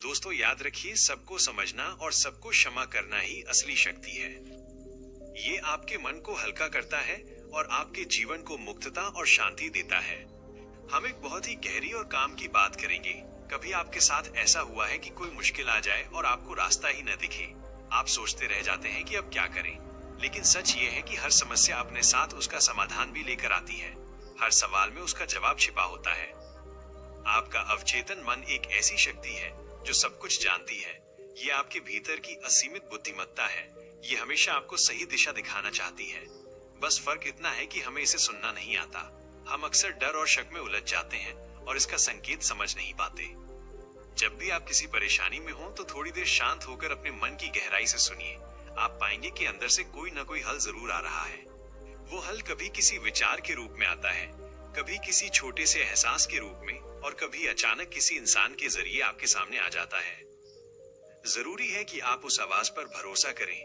दोस्तों याद रखिए, सबको समझना और सबको क्षमा करना ही असली शक्ति है। ये आपके मन को हल्का करता है और आपके जीवन को मुक्तता और शांति देता है। हम एक बहुत ही गहरी और काम की बात करेंगे। कभी आपके साथ ऐसा हुआ है कि कोई मुश्किल आ जाए और आपको रास्ता ही न दिखे? आप सोचते रह जाते हैं कि अब क्या करें। लेकिन सच ये है कि हर समस्या अपने साथ उसका समाधान भी लेकर आती है। हर सवाल में उसका जवाब छिपा होता है। आपका अवचेतन मन एक ऐसी शक्ति है जो सब कुछ जानती है। ये आपके भीतर की असीमित बुद्धिमत्ता है। ये हमेशा आपको सही दिशा दिखाना चाहती है। बस फर्क इतना है कि हमें इसे सुनना नहीं आता। हम अक्सर डर और शक में उलझ जाते हैं और इसका संकेत समझ नहीं पाते। जब भी आप किसी परेशानी में हो तो थोड़ी देर शांत होकर अपने मन की गहराई से सुनिए। आप पाएंगे कि अंदर से कोई ना कोई हल जरूर आ रहा है। वो हल कभी किसी विचार के रूप में आता है, कभी किसी छोटे से एहसास के रूप में, और कभी अचानक किसी इंसान के जरिए आपके सामने आ जाता है। जरूरी है कि आप उस आवाज पर भरोसा करें,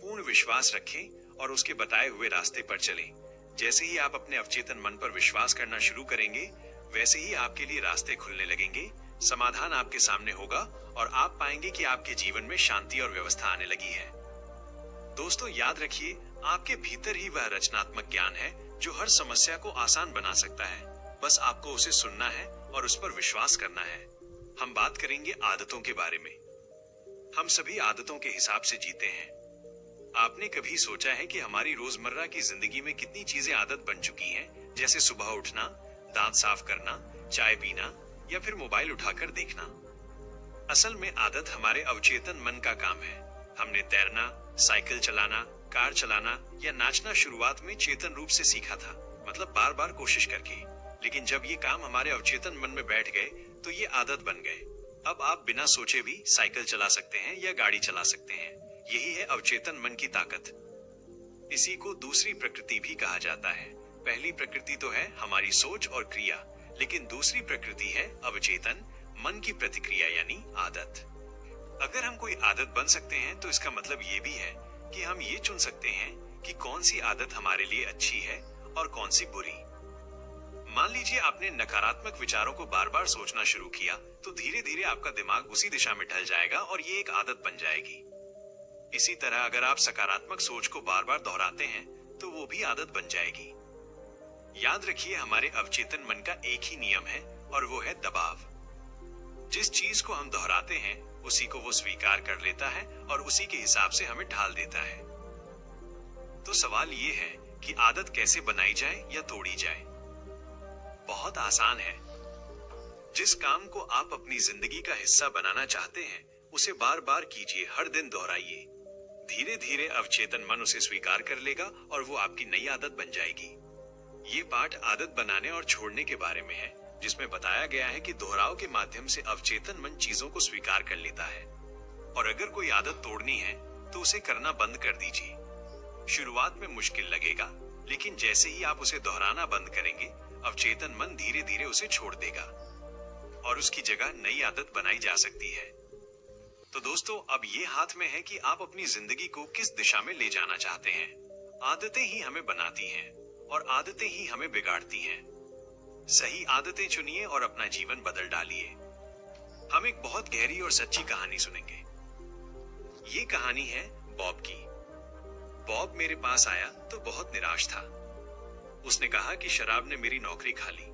पूर्ण विश्वास रखें और उसके बताए हुए रास्ते पर चलें। जैसे ही आप अपने अवचेतन मन पर विश्वास करना शुरू करेंगे, वैसे ही आपके लिए रास्ते खुलने लगेंगे, समाधान आपके सामने होगा और आप पाएंगे कि आपके जीवन में शांति और व्यवस्था आने लगी है। दोस्तों याद रखिए, आपके भीतर ही वह रचनात्मक ज्ञान है जो हर समस्या को आसान बना सकता है। बस आपको उसे सुनना है और उस पर विश्वास करना है। हम बात करेंगे आदतों के बारे में। हम सभी आदतों के हिसाब से जीते हैं। आपने कभी सोचा है कि हमारी रोजमर्रा की जिंदगी में कितनी चीजें आदत बन चुकी हैं, जैसे सुबह उठना, दांत साफ करना, चाय पीना या फिर मोबाइल उठाकर देखना। असल में आदत हमारे अवचेतन मन का काम है। हमने तैरना, साइकिल चलाना, कार चलाना या नाचना शुरुआत में चेतन रूप से सीखा था, मतलब बार बार कोशिश करके। लेकिन जब ये काम हमारे अवचेतन मन में बैठ गए तो ये आदत बन गए। अब आप बिना सोचे भी साइकिल चला सकते हैं या गाड़ी चला सकते हैं। यही है अवचेतन मन की ताकत। इसी को दूसरी प्रकृति भी कहा जाता है। पहली प्रकृति तो है हमारी सोच और क्रिया, लेकिन दूसरी प्रकृति है अवचेतन मन की प्रतिक्रिया यानी आदत। अगर हम कोई आदत बन सकते हैं तो इसका मतलब ये भी है कि हम ये चुन सकते हैं कि कौन सी आदत हमारे लिए अच्छी है और कौन सी बुरी। मान लीजिए आपने नकारात्मक विचारों को बार बार सोचना शुरू किया, तो धीरे धीरे आपका दिमाग उसी दिशा में ढल जाएगा और ये एक आदत बन जाएगी। इसी तरह अगर आप सकारात्मक सोच को बार बार दोहराते हैं तो वो भी आदत बन जाएगी। याद रखिए, हमारे अवचेतन मन का एक ही नियम है और वो है दबाव। जिस चीज को हम दोहराते हैं उसी को वो स्वीकार कर लेता है और उसी के हिसाब से हमें ढाल देता है। तो सवाल ये है कि आदत कैसे बनाई जाए या तोड़ी जाए। बहुत आसान है। जिस काम को आप अपनी जिंदगी का हिस्सा बनाना चाहते हैं उसे बार बार कीजिए, हर दिन दोहराइए। धीरे धीरे अवचेतन मन उसे स्वीकार कर लेगा और वो आपकी नई आदत बन जाएगी। ये पाठ आदत बनाने और छोड़ने के बारे में है, जिसमें बताया गया है कि दोहराव के माध्यम से अवचेतन मन चीजों को स्वीकार कर लेता है। और अगर कोई आदत तोड़नी है तो उसे करना बंद कर दीजिए। शुरुआत में मुश्किल लगेगा, लेकिन जैसे ही आप उसे दोहराना बंद करेंगे, अवचेतन मन धीरे धीरे उसे छोड़ देगा और उसकी जगह नई आदत बनाई जा सकती है। तो दोस्तों, अब ये हाथ में है कि आप अपनी जिंदगी को किस दिशा में ले जाना चाहते हैं। आदतें ही हमें बनाती हैं और आदतें ही हमें बिगाड़ती हैं। सही आदतें चुनिए और अपना जीवन बदल डालिए। हम एक बहुत गहरी और सच्ची कहानी सुनेंगे। ये कहानी है बॉब की। बॉब मेरे पास आया तो बहुत निराश था। उसने कहा कि शराब ने मेरी नौकरी खा ली,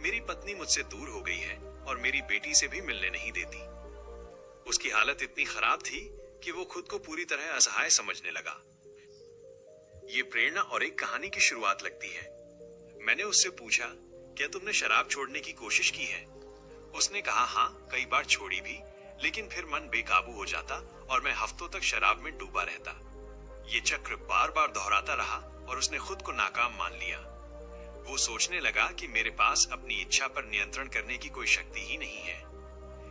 मेरी पत्नी मुझसे दूर हो गई है और मेरी बेटी से भी मिलने नहीं देती। उसकी हालत इतनी खराब थी कि वो खुद को पूरी तरह असहाय समझने लगा। ये प्रेरणा और एक कहानी की शुरुआत लगती है। मैंने उससे पूछा, क्या तुमने शराब छोड़ने की कोशिश की है? उसने कहा, हाँ, कई बार छोड़ी भी, लेकिन फिर मन बेकाबू हो जाता और मैं हफ्तों तक शराब में डूबा रहता। ये चक्र बार बार दोहराता रहा और उसने खुद को नाकाम मान लिया। वो सोचने लगा कि मेरे पास अपनी इच्छा पर नियंत्रण करने की कोई शक्ति ही नहीं है।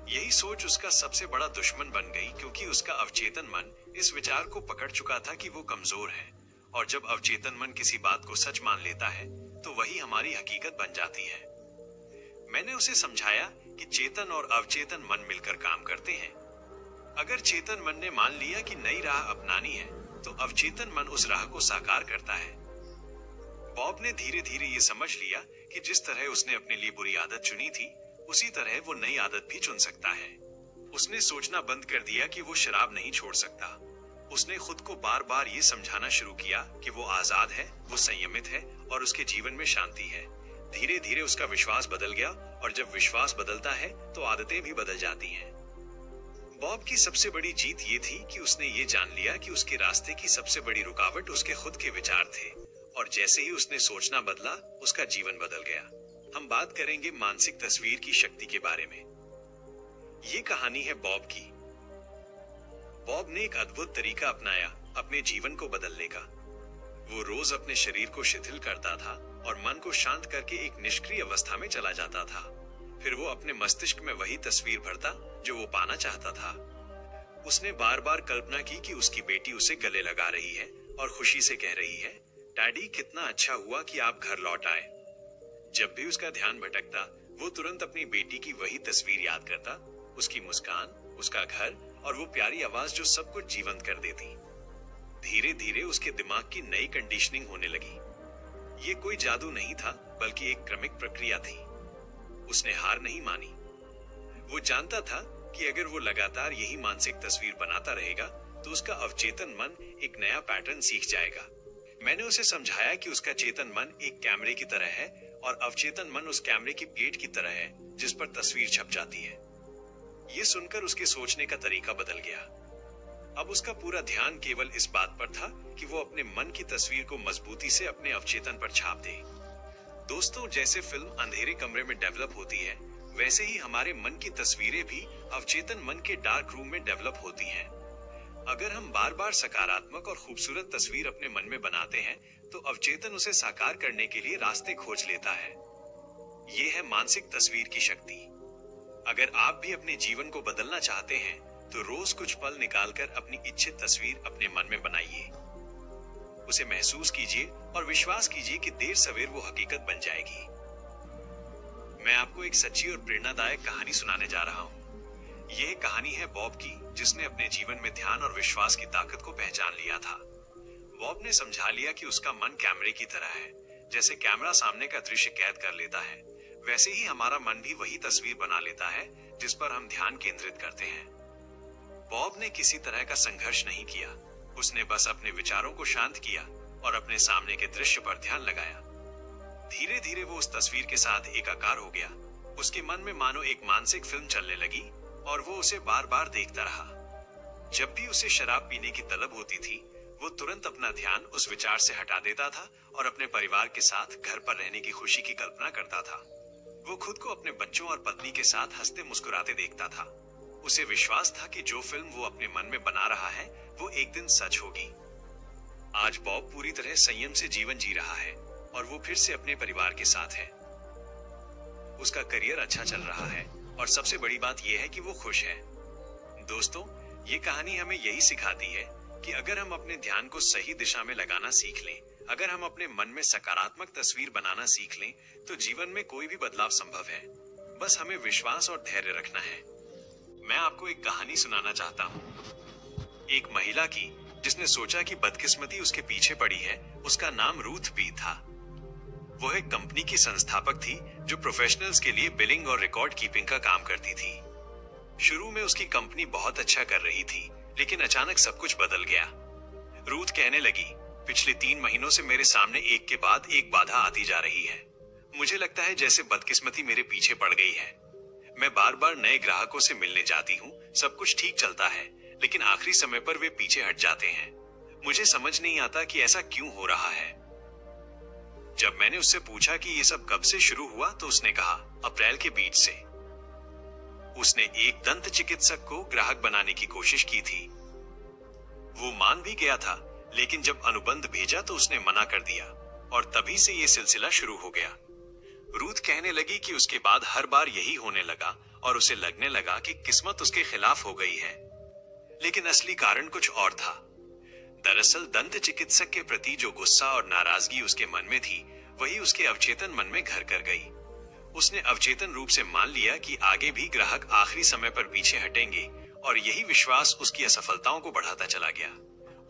यही सोच उसका सबसे बड़ा दुश्मन बन गई, क्योंकि उसका अवचेतन मन इस विचार को पकड़ चुका था कि वो कमजोर है। और जब अवचेतन मन किसी बात को सच मान लेता है तो वही हमारी हकीकत बन जाती है। मैंने उसे समझाया कि चेतन और अवचेतन मन मिलकर काम करते हैं। अगर चेतन मन ने मान लिया कि नई राह अपनानी है तो अवचेतन मन उस राह को साकार करता है। बॉब ने धीरे धीरे ये समझ लिया कि जिस तरह उसने अपने लिए बुरी आदत चुनी थी, उसी तरह वो नई आदत भी चुन सकता है। उसने सोचना बंद कर दिया कि वो शराब नहीं छोड़ सकता। उसने खुद को बार बार ये समझाना शुरू किया कि वो आजाद है, वो संयमित है और उसके जीवन में शांति है। धीरे धीरे उसका विश्वास बदल गया और जब विश्वास बदलता है तो आदतें भी बदल जाती हैं। बॉब की सबसे बड़ी जीत ये थी कि उसने ये जान लिया कि उसके रास्ते की सबसे बड़ी रुकावट उसके खुद के विचार थे और जैसे ही उसने सोचना बदला, उसका जीवन बदल गया। हम बात करेंगे मानसिक तस्वीर की शक्ति के बारे में। ये कहानी है बॉब की। बॉब ने एक अद्भुत तरीका अपनाया अपने जीवन को बदलने का। वो रोज अपने शरीर को शिथिल करता था और मन को शांत करके एक निष्क्रिय अवस्था में चला जाता था। फिर वो अपने मस्तिष्क में वही तस्वीर भरता जो वो पाना चाहता था। उसने बार बार कल्पना की कि उसकी बेटी उसे गले लगा रही है और खुशी से कह रही है, डैडी कितना अच्छा हुआ कि आप घर लौट आए। जब भी उसका ध्यान भटकता, वो तुरंत अपनी बेटी की वही तस्वीर याद करता, उसकी मुस्कान, उसका घर और वो प्यारी आवाज जो सब कुछ जीवंत कर देती। धीरे धीरे उसके दिमाग की नई कंडीशनिंग होने लगी। ये कोई जादू नहीं था, बल्कि एक क्रमिक प्रक्रिया थी। उसने हार नहीं मानी। वो जानता था कि अगर वो लगातार यही मानसिक तस्वीर बनाता रहेगा तो उसका अवचेतन मन एक नया पैटर्न सीख जाएगा। मैंने उसे समझाया कि उसका चेतन मन एक कैमरे की तरह है और अवचेतन मन उस कैमरे की प्लेट की तरह है जिस पर तस्वीर छप जाती है। ये सुनकर उसके सोचने का तरीका बदल गया। अब उसका पूरा ध्यान केवल इस बात पर था कि वो अपने मन की तस्वीर को मजबूती से अपने अवचेतन पर छाप दे। दोस्तों, जैसे फिल्म अंधेरे कमरे में डेवलप होती है, वैसे ही हमारे मन की तस्वीरें भी अवचेतन मन के डार्क रूम में डेवलप होती हैं। अगर हम बार बार सकारात्मक और खूबसूरत तस्वीर अपने मन में बनाते हैं तो अवचेतन उसे साकार करने के लिए रास्ते खोज लेता है। ये है मानसिक तस्वीर की शक्ति। अगर आप भी अपने जीवन को बदलना चाहते हैं तो रोज कुछ पल निकालकर अपनी इच्छित तस्वीर अपने मन में बनाइए। उसे महसूस कीजिए और विश्वास कीजिए कि देर सवेर वो हकीकत बन जाएगी। मैं आपको एक सच्ची और प्रेरणादायक कहानी सुनाने जा रहा हूँ। यह कहानी है बॉब की, जिसने अपने जीवन में ध्यान और विश्वास की ताकत को पहचान लिया था। बॉब ने समझा लिया कि उसका मन कैमरे की तरह है। जैसे कैमरा सामने का दृश्य कैद कर लेता है, वैसे ही हमारा मन भी वही तस्वीर बना लेता है जिस पर हम ध्यान केंद्रित करते हैं। बॉब ने किसी तरह का संघर्ष नहीं किया। उसने बस अपने विचारों को शांत किया और अपने सामने के दृश्य पर ध्यान लगाया। धीरे धीरे वो उस तस्वीर के साथ एकाकार हो गया। उसके मन में मानो एक मानसिक फिल्म चलने लगी और वो उसे बार बार देखता रहा। जब भी उसे शराब पीने की तलब होती थी, वो तुरंत अपना ध्यान उस विचार से हटा देता था और अपने परिवार के साथ घर पर रहने की खुशी की कल्पना करता था। वो खुद को अपने बच्चों और पत्नी के साथ हंसते मुस्कुराते देखता था। उसे विश्वास था कि जो फिल्म वो अपने मन में बना रहा है वो एक दिन सच होगी। आज बॉब पूरी तरह संयम से जीवन जी रहा है और वो फिर से अपने परिवार के साथ है। उसका करियर अच्छा चल रहा है और सबसे बड़ी बात यह है कि वो खुश है। दोस्तों, ये कहानी हमें यही सिखाती है कि अगर हम अपने ध्यान को सही दिशा में लगाना सीख लें, अगर हम अपने मन में सकारात्मक तस्वीर बनाना सीख लें, तो जीवन में कोई भी बदलाव संभव है। बस हमें विश्वास और धैर्य रखना है। मैं आपको एक कहानी सुनाना चाहता हूँ। एक महिला की जिसने सोचा कि बदकिस्मती उसके पीछे पड़ी है। उसका नाम रूथ बी था। वो एक कंपनी की संस्थापक थी जो प्रोफेशनल्स के लिए बिलिंग और रिकॉर्ड कीपिंग का काम करती थी। शुरू में उसकी कंपनी बहुत अच्छा कर रही थी, लेकिन अचानक सब कुछ बदल गया। रूथ कहने लगी, पिछले 3 महीनों से मेरे सामने एक के बाद एक बाधा आती जा रही है। मुझे लगता है जैसे बदकिस्मती मेरे पीछे पड़ गई है। मैं बार बार नए ग्राहकों से मिलने जाती हूँ, सब कुछ ठीक चलता है, लेकिन आखिरी समय पर वे पीछे हट जाते हैं। मुझे समझ नहीं आता कि ऐसा क्यों हो रहा है। जब मैंने उससे पूछा कि ये सब कब से शुरू हुआ, तो उसने कहा, अप्रैल के बीच से। उसने एक दंत चिकित्सक को ग्राहक बनाने की कोशिश की थी। वो मान भी गया था, लेकिन जब अनुबंध भेजा तो उसने मना कर दिया और तभी से ये सिलसिला शुरू हो गया। रूथ कहने लगी कि उसके बाद हर बार यही होने लगा और उसे लगने लगा कि किस्मत उसके खिलाफ हो गई है। लेकिन असली कारण कुछ और था। दरअसल दंत चिकित्सक के प्रति जो गुस्सा और नाराजगी उसके मन में थी, वही उसके अवचेतन मन में घर कर गई। उसने अवचेतन रूप से मान लिया कि आगे भी ग्राहक आखिरी समय पर पीछे हटेंगे और यही विश्वास उसकी असफलताओं को बढ़ाता चला गया।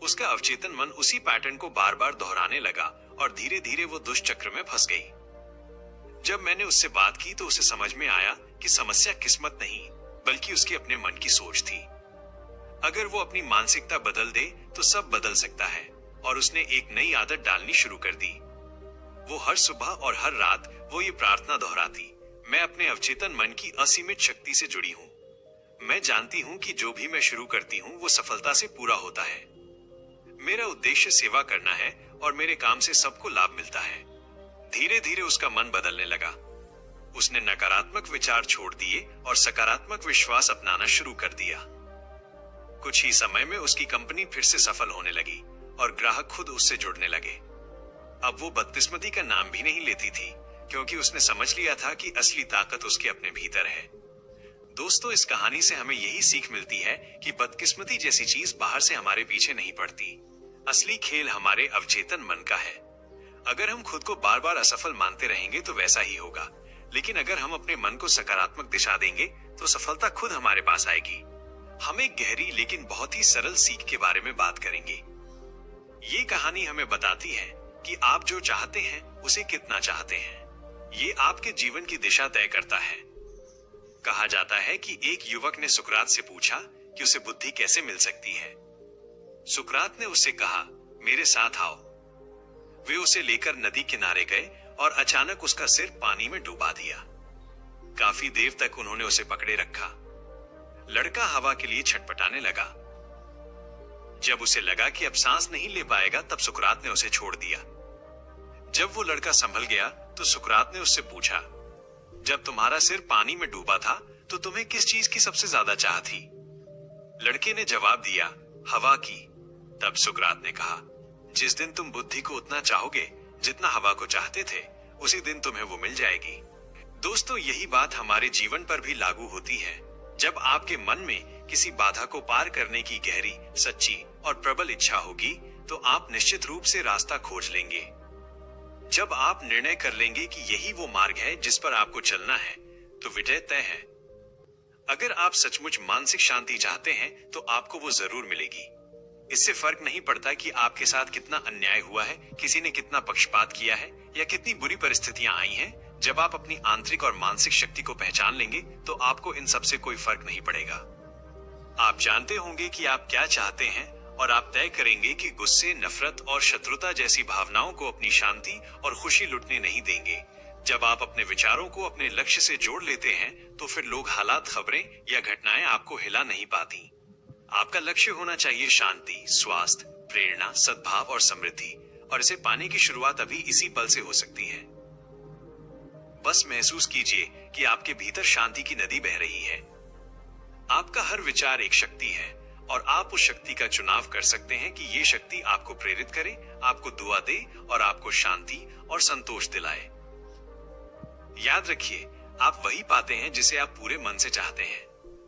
उसका अवचेतन मन उसी पैटर्न को बार बार दोहराने लगा और धीरे धीरे वो दुष्चक्र में फंस गई। जब मैंने उससे बात की तो उसे समझ में आया कि समस्या किस्मत नहीं, बल्कि उसके अपने मन की सोच थी। अगर वो अपनी मानसिकता बदल दे तो सब बदल सकता है, और उसने एक नई आदत डालनी शुरू कर दी। वो हर सुबह और हर रात वो ये प्रार्थना दोहराती, मैं अपने अवचेतन मन की असीमित शक्ति से जुड़ी हूँ। मैं जानती हूँ कि जो भी मैं शुरू करती हूँ वो सफलता से पूरा होता है। मेरा उद्देश्य सेवा करना है और मेरे काम से सबको लाभ मिलता है। धीरे धीरे उसका मन बदलने लगा। उसने नकारात्मक विचार छोड़ दिए और सकारात्मक विश्वास अपनाना शुरू कर दिया। कुछ ही समय में उसकी कंपनी फिर से सफल होने लगी और ग्राहक खुद उससे जुड़ने लगे। अब वो बदकिस्मती का नाम भी नहीं लेती थी, क्योंकि उसने समझ लिया था कि असली ताकत उसके अपने भीतर है। दोस्तों, इस कहानी से हमें यही सीख मिलती है कि बदकिस्मती जैसी चीज बाहर से हमारे पीछे नहीं पड़ती। असली खेल हमारे अवचेतन मन का है। अगर हम खुद को बार बार असफल मानते रहेंगे तो वैसा ही होगा, लेकिन अगर हम अपने मन को सकारात्मक दिशा देंगे तो सफलता खुद हमारे पास आएगी। हम एक गहरी लेकिन बहुत ही सरल सीख के बारे में बात करेंगे। ये कहानी हमें बताती है कि आप जो चाहते हैं उसे कितना चाहते हैं, ये आपके जीवन की दिशा तय करता है। कहा जाता है कि एक युवक ने सुकरात से पूछा कि उसे बुद्धि कैसे मिल सकती है। सुकरात ने उससे कहा, मेरे साथ आओ। वे उसे लेकर नदी किनारे गए और अचानक उसका सिर पानी में डुबा दिया। काफी देर तक उन्होंने उसे पकड़े रखा। लड़का हवा के लिए छटपटाने लगा। जब उसे लगा कि अब सांस नहीं ले पाएगा, तब सुकरात ने उसे छोड़ दिया। जब वो लड़का संभल गया तो सुकरात ने उससे पूछा, जब तुम्हारा सिर पानी में डूबा था तो तुम्हें किस चीज की सबसे ज्यादा चाह थी? लड़के ने जवाब दिया, हवा की। तब सुकरात ने कहा, जिस दिन तुम बुद्धि को उतना चाहोगे जितना हवा को चाहते थे, उसी दिन तुम्हें वो मिल जाएगी। दोस्तों, यही बात हमारे जीवन पर भी लागू होती है। जब आपके मन में किसी बाधा को पार करने की गहरी, सच्ची और प्रबल इच्छा होगी तो आप निश्चित रूप से रास्ता खोज लेंगे। जब आप निर्णय कर लेंगे कि यही वो मार्ग है जिस पर आपको चलना है, तो विजय तय है। अगर आप सचमुच मानसिक शांति चाहते हैं तो आपको वो जरूर मिलेगी। इससे फर्क नहीं पड़ता कि आपके साथ कितना अन्याय हुआ है, किसी ने कितना पक्षपात किया है या कितनी बुरी परिस्थितियां आई हैं। जब आप अपनी आंतरिक और मानसिक शक्ति को पहचान लेंगे तो आपको इन सब से कोई फर्क नहीं पड़ेगा। आप जानते होंगे कि आप क्या चाहते हैं और आप तय करेंगे कि गुस्से, नफरत और शत्रुता जैसी भावनाओं को अपनी शांति और खुशी लुटने नहीं देंगे। जब आप अपने विचारों को अपने लक्ष्य से जोड़ लेते हैं तो फिर लोग, हालात, खबरें या घटनाएं आपको हिला नहीं पाती। आपका लक्ष्य होना चाहिए शांति, स्वास्थ्य, प्रेरणा, सद्भाव और समृद्धि, और इसे पाने की शुरुआत अभी इसी पल से हो सकती है। बस महसूस कीजिए कि आपके भीतर शांति की नदी बह रही है। आपका हर विचार एक शक्ति है और आप उस शक्ति का चुनाव कर सकते हैं कि ये शक्ति आपको प्रेरित करे, आपको दुआ दे और आपको शांति और संतोष दिलाए। याद रखिए, आप वही पाते हैं जिसे आप पूरे मन से चाहते हैं।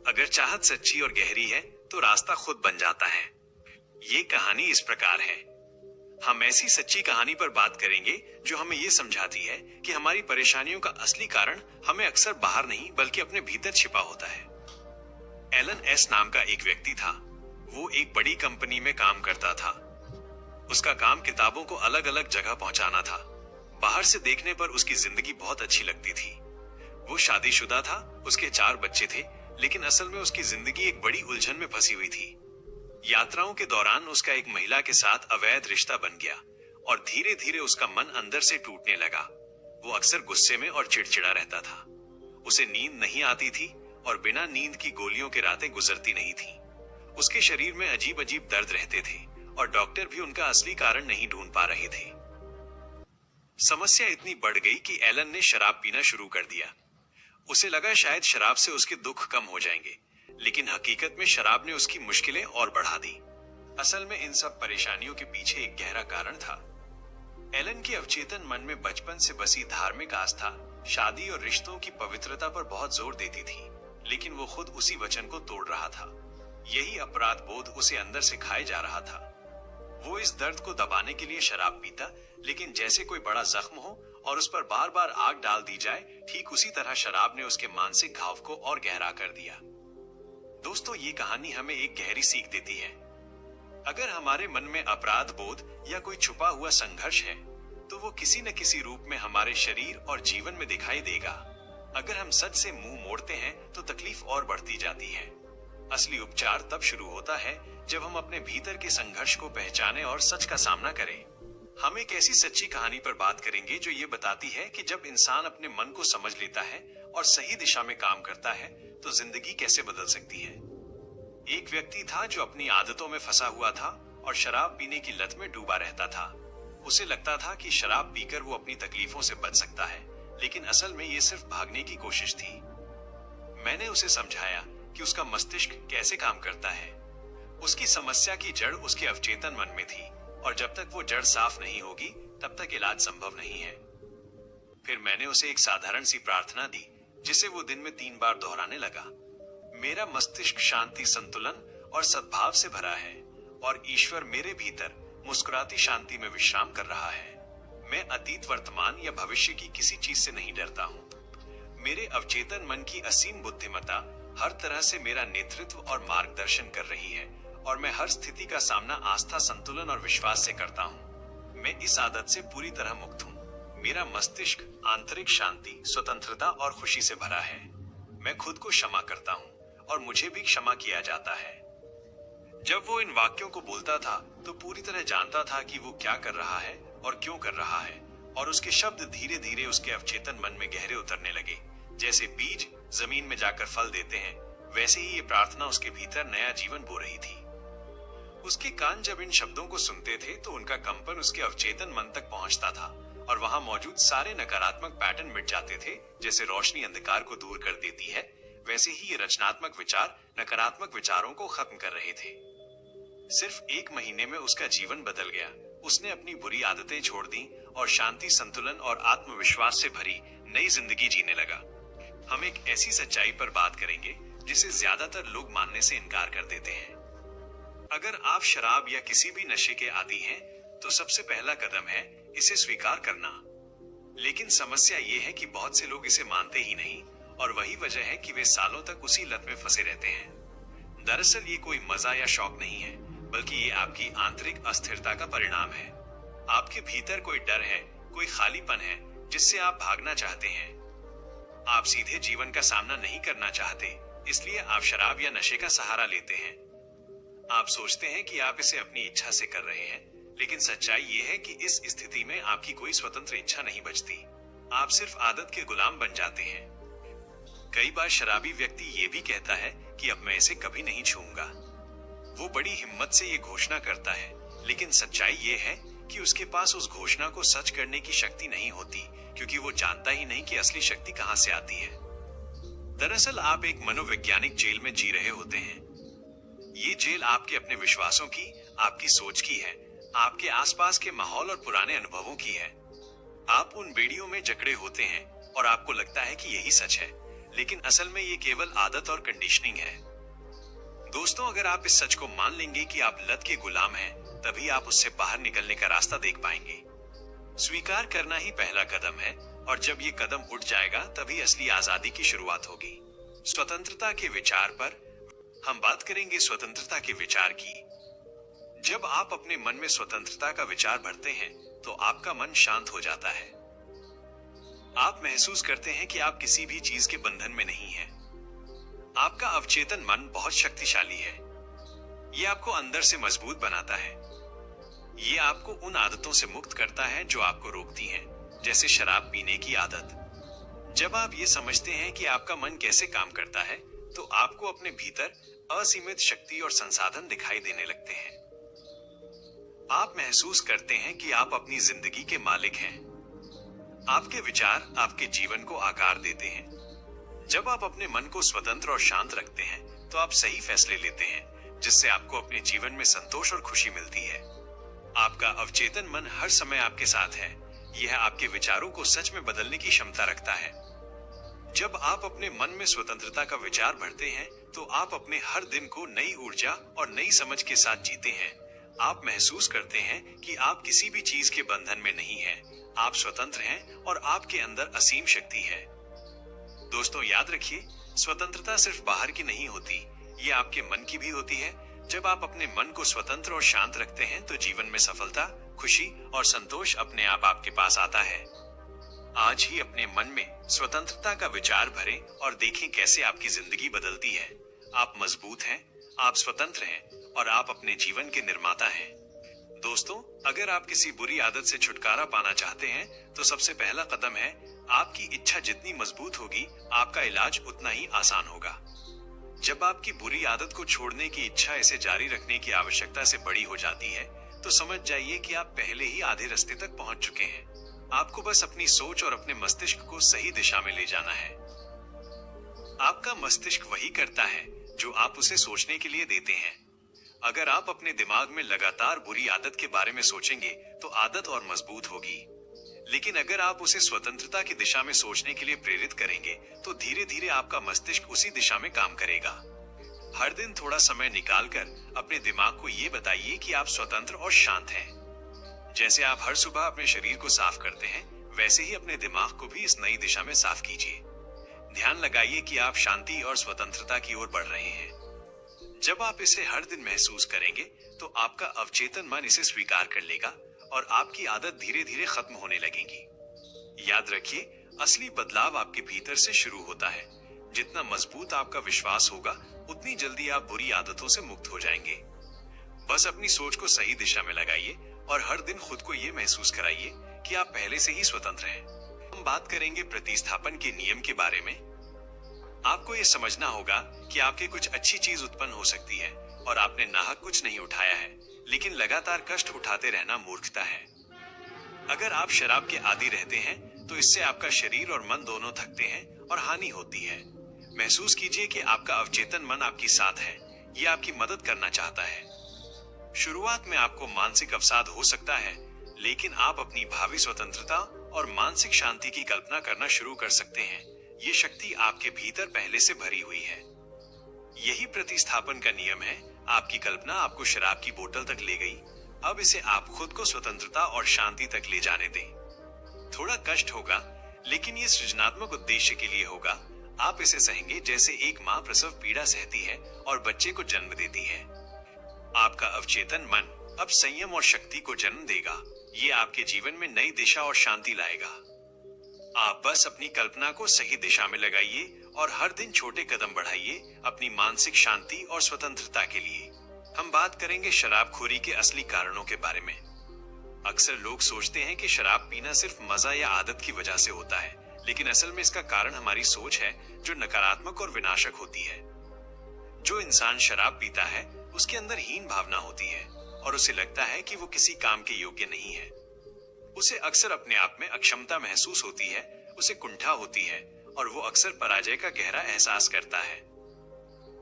अगर चाहत सच्ची और गहरी है तो रास्ता खुद बन जाता है। ये कहानी इस प्रकार है। हम ऐसी सच्ची कहानी पर बात करेंगे जो हमें ये समझाती है कि हमारी परेशानियों का असली कारण हमें अक्सर बाहर नहीं बल्कि अपने भीतर छिपा होता है। एलन एस नाम का एक व्यक्ति था। वो एक बड़ी कंपनी में काम करता था। उसका काम किताबों को अलग अलग जगह पहुंचाना था। बाहर से देखने पर उसकी जिंदगी बहुत अच्छी लगती थी। वो शादीशुदा था, उसके 4 बच्चे थे, लेकिन असल में उसकी जिंदगी एक बड़ी उलझन में फंसी हुई थी। यात्राओं के दौरान उसका एक महिला के साथ अवैध रिश्ता बन गया और धीरे धीरे उसका मन अंदर से टूटने लगा। वो अक्सर गुस्से में और चिड़चिड़ा रहता था। उसे नींद नहीं आती थी और बिना नींद की गोलियों की रातें गुजरती नहीं थी। उसके शरीर में अजीब अजीब दर्द रहते थे और डॉक्टर भी उनका असली कारण नहीं ढूंढ पा रहे थे। समस्या इतनी बढ़ गई कि एलन ने शराब पीना शुरू कर दिया। उसे लगा शायद शराब से उसके दुख कम हो जाएंगे, लेकिन हकीकत में शराब ने उसकी मुश्किलें और बढ़ा दी। असल में इन सब परेशानियों के पीछे एक गहरा कारण था। एलन के अवचेतन मन में बचपन से बसी धार्मिक आस्था शादी और रिश्तों की पवित्रता पर बहुत जोर देती थी, लेकिन वो खुद उसी वचन को तोड़ रहा था। यही अपराध बोध उसे अंदर से खाए जा रहा था। वो इस दर्द को दबाने के लिए शराब पीता, लेकिन जैसे कोई बड़ा जख्म हो और उस पर बार बार आग डाल दी जाए, ठीक उसी तरह शराब ने उसके मानसिक घाव को और गहरा कर दिया। दोस्तों, ये कहानी हमें एक गहरी सीख देती है। अगर हमारे मन में अपराध बोध या कोई छुपा हुआ संघर्ष है, तो वो किसी न किसी रूप में हमारे शरीर और जीवन में दिखाई देगा। अगर हम सच से मुंह मोड़ते हैं तो तकलीफ और बढ़ती जाती है। असली उपचार तब शुरू होता है जब हम अपने भीतर के संघर्ष को पहचानें और सच का सामना करें। हम एक ऐसी सच्ची कहानी पर बात करेंगे जो ये बताती है कि जब इंसान अपने मन को समझ लेता है और सही दिशा में काम करता है तो जिंदगी कैसे बदल सकती है। एक व्यक्ति था जो अपनी आदतों में फंसा हुआ था और शराब पीने की लत में डूबा रहता था। उसे लगता था कि शराब पीकर वो अपनी तकलीफों से बच सकता है, लेकिन असल में ये सिर्फ भागने की कोशिश थी। मैंने उसे समझाया कि उसका मस्तिष्क कैसे काम करता है। उसकी समस्या की जड़ उसके अवचेतन मन में थी और जब तक वो जड़ साफ नहीं होगी तब तक इलाज संभव नहीं है। फिर मैंने उसे एक साधारण सी प्रार्थना दी जिसे वो दिन में 3 बार दोहराने लगा। मेरा मस्तिष्क शांति, संतुलन और सद्भाव से भरा है और ईश्वर मेरे भीतर मुस्कुराती शांति में विश्राम कर रहा है। मैं अतीत, वर्तमान या भविष्य की किसी चीज से नहीं डरता हूँ। मेरे अवचेतन मन की असीम बुद्धिमत्ता हर तरह से मेरा नेतृत्व और मार्गदर्शन कर रही है और मैं हर स्थिति का सामना आस्था, संतुलन और विश्वास से करता हूँ। मैं इस आदत से पूरी तरह मुक्त हूँ। मेरा मस्तिष्क आंतरिक शांति, स्वतंत्रता और खुशी से भरा है। मैं खुद को क्षमा करता हूँ और मुझे भी क्षमा किया जाता है। जब वो इन वाक्यों को बोलता था तो पूरी तरह जानता था कि वो क्या कर रहा है और क्यों कर रहा है, और उसके शब्द धीरे धीरे उसके अवचेतन मन में गहरे उतरने लगे। जैसे बीज जमीन में जाकर फल देते हैं, वैसे ही ये प्रार्थना उसके भीतर नया जीवन बो रही थी। उसके कान जब इन शब्दों को सुनते थे तो उनका कंपन उसके अवचेतन मन तक पहुंचता था और वहां मौजूद सारे नकारात्मक पैटर्न मिट जाते थे। जैसे रोशनी अंधकार को दूर कर देती है, वैसे ही ये रचनात्मक विचार नकारात्मक विचारों को खत्म कर रहे थे। सिर्फ 1 महीने में उसका जीवन बदल गया। उसने अपनी बुरी आदतें छोड़ दी और शांति, संतुलन और आत्मविश्वास से भरी नई जिंदगी जीने लगा। हम एक ऐसी सच्चाई पर बात करेंगे जिसे ज्यादातर लोग मानने से इनकार कर देते हैं। अगर आप शराब या किसी भी नशे के आदी हैं, तो सबसे पहला कदम है इसे स्वीकार करना। लेकिन समस्या ये है कि बहुत से लोग इसे मानते ही नहीं और वही वजह है कि वे सालों तक उसी लत में फंसे रहते हैं। दरअसल ये कोई मजा या शौक नहीं है, बल्कि ये आपकी आंतरिक अस्थिरता का परिणाम है। आपके भीतर कोई डर है, कोई खालीपन है जिससे आप भागना चाहते हैं। आप सीधे जीवन का सामना नहीं करना चाहते, इसलिए आप शराब या नशे का सहारा लेते हैं। आप सोचते हैं कि आप इसे अपनी इच्छा से कर रहे हैं, लेकिन सच्चाई ये है कि इस स्थिति में आपकी कोई स्वतंत्र इच्छा नहीं बचती। आप सिर्फ आदत के गुलाम बन जाते हैं। कई बार शराबी व्यक्ति ये भी कहता है कि अब मैं इसे कभी नहीं छूऊंगा। वो बड़ी हिम्मत से ये घोषणा करता है, लेकिन सच्चाई ये है कि उसके पास उस घोषणा को सच करने की शक्ति नहीं होती, क्योंकि वो जानता ही नहीं कि असली शक्ति कहां से आती है। दरअसल आप एक मनोवैज्ञानिक जेल में जी रहे होते हैं। ये जेल आपके अपने विश्वासों की, आपकी सोच की है, आपके आसपास के माहौल और पुराने अनुभवों की है। आप उन बेड़ियों में जकड़े होते हैं और आपको लगता है कि यही सच है, लेकिन असल में ये केवल आदत और कंडीशनिंग है। दोस्तों, अगर आप इस सच को मान लेंगे कि आप लत के गुलाम हैं, तभी आप उससे बाहर निकलने का रास्ता देख पाएंगे। स्वीकार करना ही पहला कदम है, और जब ये कदम उठ जाएगा तभी असली आजादी की शुरुआत होगी। स्वतंत्रता के विचार पर हम बात करेंगे। स्वतंत्रता के विचार की। जब आप अपने मन में स्वतंत्रता का विचार भरते हैं तो आपका मन शांत हो जाता है। आप महसूस करते हैं कि आप किसी भी चीज के बंधन में नहीं हैं। आपका अवचेतन मन बहुत शक्तिशाली है। ये आपको अंदर से मजबूत बनाता है। ये आपको उन आदतों से मुक्त करता है जो आपको रोकती हैं, जैसे शराब पीने की आदत। जब आप ये समझते हैं कि आपका मन कैसे काम करता है, तो आपको अपने भीतर असीमित शक्ति और संसाधन दिखाई देने लगते हैं। आप महसूस करते हैं कि आप अपनी जिंदगी के मालिक हैं। आपके विचार आपके जीवन को आकार देते हैं। जब आप अपने मन को स्वतंत्र और शांत रखते हैं, तो आप सही फैसले लेते हैं, जिससे आपको अपने जीवन में संतोष और खुशी मिलती है। आपका अवचेतन मन हर समय आपके साथ है। यह आपके विचारों को सच में बदलने की क्षमता रखता है। जब आप अपने मन में स्वतंत्रता का विचार भरते हैं, तो आप अपने हर दिन को नई ऊर्जा और नई समझ के साथ जीते हैं। आप महसूस करते हैं कि आप किसी भी चीज के बंधन में नहीं हैं। आप स्वतंत्र हैं और आपके अंदर असीम शक्ति है। दोस्तों, याद रखिए, स्वतंत्रता सिर्फ बाहर की नहीं होती, ये आपके मन की भी होती है। जब आप अपने मन को स्वतंत्र और शांत रखते हैं, तो जीवन में सफलता, खुशी और संतोष अपने आप आपके पास आता है। आज ही अपने मन में स्वतंत्रता का विचार भरें और देखें कैसे आपकी जिंदगी बदलती है। आप मजबूत हैं, आप स्वतंत्र हैं और आप अपने जीवन के निर्माता हैं। दोस्तों, अगर आप किसी बुरी आदत से छुटकारा पाना चाहते हैं तो सबसे पहला कदम है, आपकी इच्छा जितनी मजबूत होगी आपका इलाज उतना ही आसान होगा। जब आपकी बुरी आदत को छोड़ने की इच्छा इसे जारी रखने की आवश्यकता से बड़ी हो जाती है तो समझ जाइए कि आप पहले ही आधे रास्ते तक पहुंच चुके हैं। आपको बस अपनी सोच और अपने मस्तिष्क को सही दिशा में ले जाना है। आपका मस्तिष्क वही करता है जो आप उसे सोचने के लिए देते हैं। अगर आप अपने दिमाग में लगातार बुरी आदत के बारे में सोचेंगे तो आदत और मजबूत होगी, लेकिन अगर आप उसे स्वतंत्रता की दिशा में सोचने के लिए प्रेरित करेंगे तो धीरे धीरे आपका मस्तिष्क उसी दिशा में काम करेगा। हर दिन थोड़ा समय निकालकर अपने दिमाग को ये बताइए कि आप स्वतंत्र और शांत हैं। जैसे आप हर सुबह अपने शरीर को साफ करते हैं, वैसे ही अपने दिमाग को भी इस नई दिशा में साफ कीजिए। ध्यान लगाइए कि आप शांति और स्वतंत्रता की ओर बढ़ रहे हैं। जब आप इसे हर दिन महसूस करेंगे तो आपका अवचेतन मन इसे स्वीकार कर लेगा और आपकी आदत धीरे धीरे खत्म होने लगेगी। याद रखिए, असली बदलाव आपके भीतर से शुरू होता है। जितना मजबूत आपका विश्वास होगा उतनी जल्दी आप बुरी आदतों से मुक्त हो जाएंगे। बस अपनी सोच को सही दिशा में लगाइए और हर दिन खुद को ये महसूस कराइए कि आप पहले से ही स्वतंत्र हैं। हम बात करेंगे प्रतिस्थापन के नियम के बारे में। आपको ये समझना होगा कि आपके कुछ अच्छी चीज उत्पन्न हो सकती है और आपने नाहक कुछ नहीं उठाया है, लेकिन लगातार कष्ट उठाते रहना मूर्खता है। अगर आप शराब के आदी रहते हैं तो इससे आपका शरीर और मन दोनों थकते हैं और हानि होती है। महसूस कीजिए कि आपका अवचेतन मन आपके साथ है, ये आपकी मदद करना चाहता है। शुरुआत में आपको मानसिक अवसाद हो सकता है, लेकिन आप अपनी भावी स्वतंत्रता और मानसिक शांति की कल्पना करना शुरू कर सकते हैं। ये शक्ति आपके भीतर पहले से भरी हुई है। यही प्रतिस्थापन का नियम है। आपकी कल्पना आपको शराब की बोतल तक ले गई, अब इसे आप खुद को स्वतंत्रता और शांति तक ले जाने दें। थोड़ा कष्ट होगा, लेकिन ये सृजनात्मक उद्देश्य के लिए होगा। आप इसे सहेंगे जैसे एक माँ प्रसव पीड़ा सहती है और बच्चे को जन्म देती है। आपका अवचेतन मन अब संयम और शक्ति को जन्म देगा। ये आपके जीवन में नई दिशा और शांति लाएगा। आप बस अपनी कल्पना को सही दिशा में लगाइए और हर दिन छोटे कदम बढ़ाइए अपनी मानसिक शांति और स्वतंत्रता के लिए। हम बात करेंगे शराबखोरी के असली कारणों के बारे में। अक्सर लोग सोचते हैं कि शराब पीना सिर्फ मजा या आदत की वजह से होता है, लेकिन असल में इसका कारण हमारी सोच है जो नकारात्मक और विनाशक होती है। जो इंसान शराब पीता है उसके अंदर हीन भावना होती है और उसे लगता है कि वो किसी काम के योग्य नहीं है। उसे अक्सर अपने आप में अक्षमता महसूस होती है, उसे कुंठा होती है और वो अक्सर पराजय का गहरा एहसास करता है।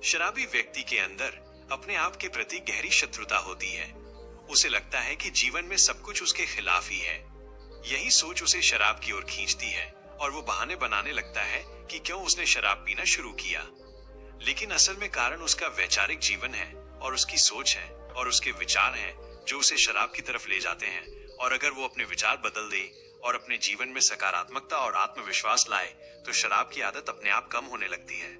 शराबी व्यक्ति के अंदर अपने आप के प्रति गहरी शत्रुता होती है। उसे लगता है कि जीवन में सब कुछ उसके खिलाफ ही है। यही सोच उसे शराब की ओर खींचती है और वो बहाने बनाने लगता है कि क्यों उसने शराब पीना शुरू किया। लेकिन असल में कारण उसका वैचारिक जीवन है और उसकी सोच है और उसके विचार हैं जो उसे शराब की तरफ ले जाते हैं। और अगर वो अपने विचार बदल दे और अपने जीवन में सकारात्मकता और आत्मविश्वास लाए तो शराब की आदत अपने आप कम होने लगती है।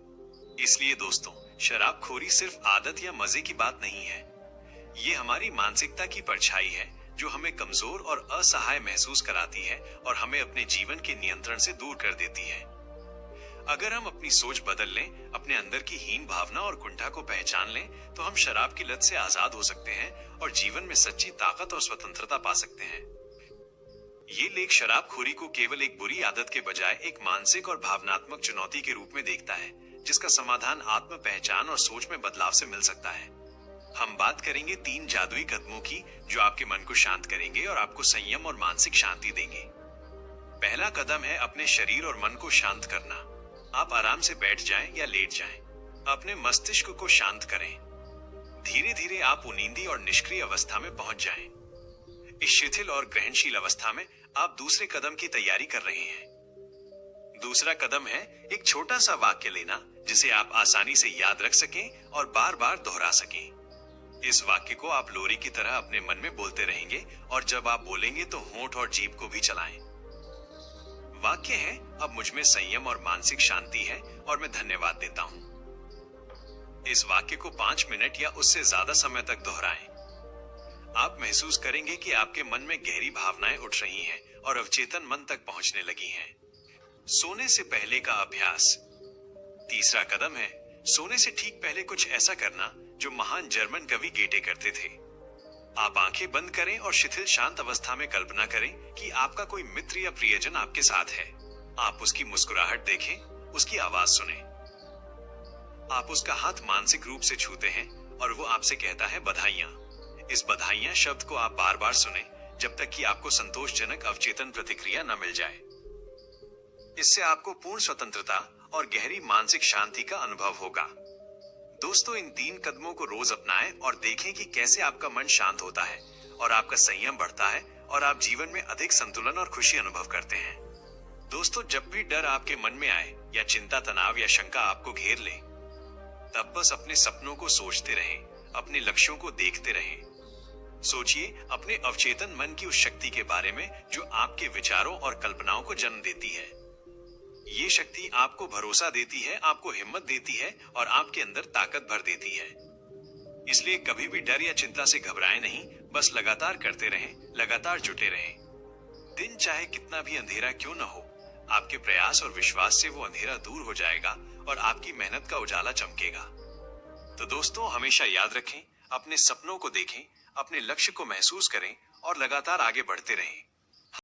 इसलिए दोस्तों, शराबखोरी सिर्फ आदत या मजे की बात नहीं है। ये हमारी मानसिकता की परछाई है जो हमें कमजोर और असहाय महसूस कराती है और हमें अपने जीवन के नियंत्रण से दूर कर देती है। अगर हम अपनी सोच बदल लें, अपने अंदर की हीन भावना और कुंठा को पहचान लें, तो हम शराब की लत से आजाद हो सकते हैं और जीवन में सच्ची ताकत और स्वतंत्रता पा सकते हैं। ये लेख शराबखोरी को केवल एक बुरी आदत के बजाय एक मानसिक और भावनात्मक चुनौती के रूप में देखता है, जिसका समाधान आत्म पहचान और सोच में बदलाव से मिल सकता है। हम बात करेंगे 3 जादुई कदमों की जो आपके मन को शांत करेंगे और आपको संयम और मानसिक शांति देंगे। पहला कदम है अपने शरीर और मन को शांत करना। आप आराम से बैठ जाएं या लेट जाएं। अपने मस्तिष्क को शांत करें। धीरे धीरे आप उनींदी और निष्क्रिय अवस्था में पहुंच जाएं। इस शिथिल और ग्रहणशील अवस्था में आप दूसरे कदम की तैयारी कर रहे हैं। दूसरा कदम है एक छोटा सा वाक्य लेना जिसे आप आसानी से याद रख सकें और बार बार दोहरा सकें। इस वाक्य को आप लोरी की तरह अपने मन में बोलते रहेंगे और जब आप बोलेंगे तो होंठ और जीभ को भी चलाएं। वाक्य है, अब मुझ में संयम और मानसिक शांति है और मैं धन्यवाद देता हूं। इस वाक्य को 5 मिनट या उससे ज्यादा समय तक दोहराएं। आप महसूस करेंगे कि आपके मन में गहरी भावनाएं उठ रही हैं और अवचेतन मन तक पहुंचने लगी हैं। सोने से पहले का अभ्यास। तीसरा कदम है सोने से ठीक पहले कुछ ऐसा करना जो महान जर्मन कवि गेटे करते थे। आप आंखें बंद करें और शिथिल शांत अवस्था में कल्पना करें कि आपका कोई मित्र या प्रियजन आपके साथ है। आप उसकी मुस्कुराहट देखें, उसकी आवाज सुने। आप उसका हाथ मानसिक रूप से छूते हैं और वो आपसे कहता है बधाइयां। इस बधाइयां शब्द को आप बार बार सुने जब तक कि आपको संतोषजनक अवचेतन प्रतिक्रिया न मिल जाए। इससे आपको पूर्ण स्वतंत्रता और गहरी मानसिक शांति का अनुभव होगा। दोस्तों, इन 3 कदमों को रोज अपनाएं और देखें कि कैसे आपका मन शांत होता है और आपका संयम बढ़ता है और आप जीवन में अधिक संतुलन और खुशी अनुभव करते हैं। दोस्तों, जब भी डर आपके मन में आए या चिंता, तनाव या शंका आपको घेर ले, तब बस अपने सपनों को सोचते रहें, अपने लक्ष्यों को देखते रहें। सोचिए अपने अवचेतन मन की उस शक्ति के बारे में जो आपके विचारों और कल्पनाओं को जन्म देती है। ये शक्ति आपको भरोसा देती है, आपको हिम्मत देती है और आपके अंदर ताकत भर देती है। इसलिए कभी भी डर या चिंता से घबराएं नहीं, बस लगातार करते रहें, लगातार जुटे रहें। दिन चाहे कितना भी अंधेरा क्यों न हो, आपके प्रयास और विश्वास से वो अंधेरा दूर हो जाएगा और आपकी मेहनत का उजाला चमकेगा। तो दोस्तों, हमेशा याद रखें, अपने सपनों को देखें, अपने लक्ष्य को महसूस करें और लगातार आगे बढ़ते रहें।